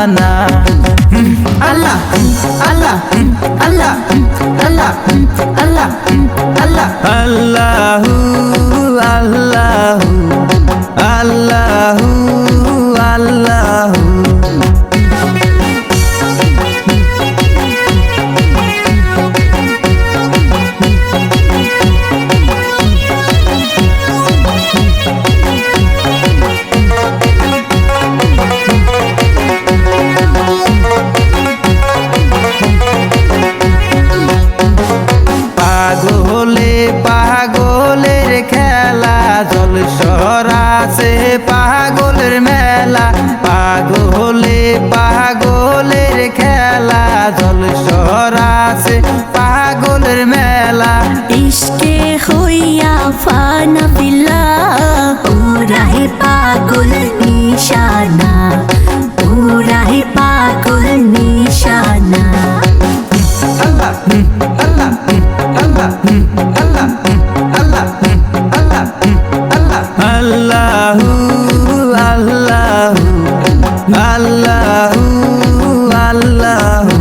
মাওলানা। আল্লাহ আল্লাহ আল্লাহ আল্লাহ আল্লাহ আল্লাহ আল্লাহু আল্লাহু আল্লাহু আল্লাহু। পাগলে পাগলের খেলা জলসর আছে পাগলের মেলা। পাগলে পাগলের খেলা জলসর আছে পাগলের মেলা। ইশকে হইয়া ফানা বিল্লাহ পুরাহে পাগল নিশানা পুরাহে পাগল নিশানা। আল্লাহ আল্লাহ আল্লাহ আল্লাহ আল্লাহ আল্লাহ আল্লাহ আল্লাহু আল্লাহু আল্লাহু আল্লাহু।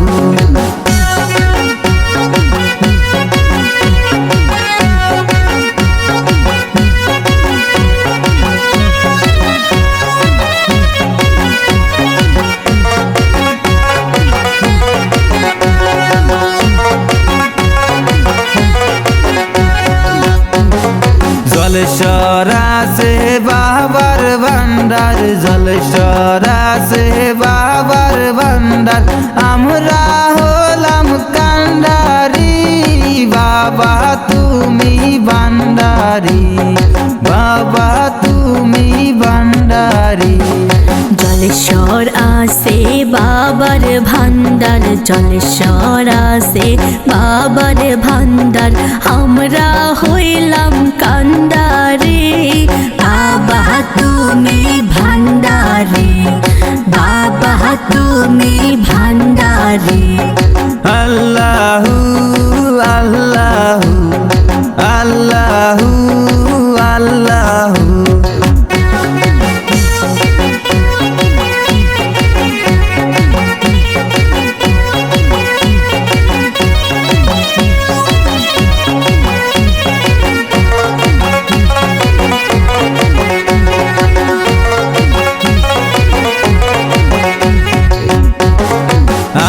জলসর আছে বাবার ভান্ডার জলসর আছে বাবার ভান্ডার। আমরা হলাম কান্ডারি বাবা তুমি ভান্ডারি বাবা তুমি ভান্ডারি। জলসর আছে বাবার ভান্ডার জলসর আছে বাবার ভান্ডার। আমরা হইলাম কান্ডারি বাবা তুমি ভান্ডারি বাবা তুমি ভান্ডারি। আল্লাহু আল্লাহু আল্লাহু আল্লাহু।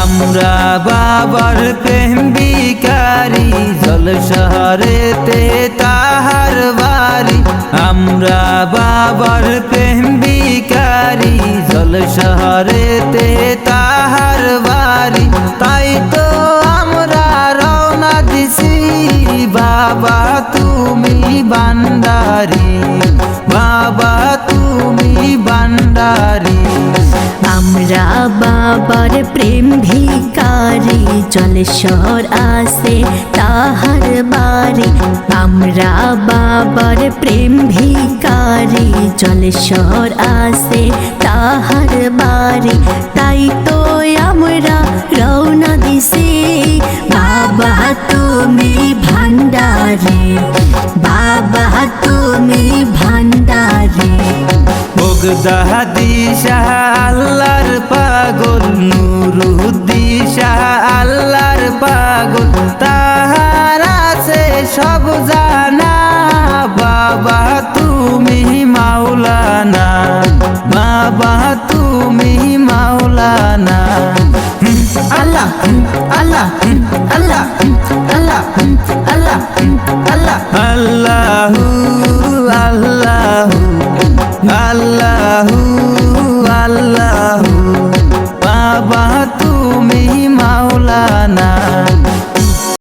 আমরা বাবার প্রেম ভিখারি জলসরেতে তাহার বাড়ি। আমরা বাবার প্রেম ভিখারি জলসরেতে তাহার বাড়ি। তাই তো আমরা রওনা দিছি বাবা তুমি ভান্ডারি বাবা তুমি ভান্ডারি। আমরা বাবার প্রেম ভিখারি জলসর আছে তাহার বাড়ি। আমরা বাবার প্রেম ভিখারি জলসর আছে তাহার বাড়ি। তাই তো আমরা রওনা দিছি বাবা তুমি ভান্ডারি বাবা তুমি ভান্ডারি। বগদাদি শাহ আল্লাহর পাগল নুরুদ্দি শাহ আল্লাহর পাগল। তাহার আছে সব জানা বাবা তুমি মাওলানা বাবা তুমি মাওলানা। আল্লাহ আল্লাহ আল্লাহ আল্লাহ আল্লাহ আল্লাহ আল্লাহু আল্লাহু আল্লাহু আল্লাহু বাবা তুমি মাওলানা।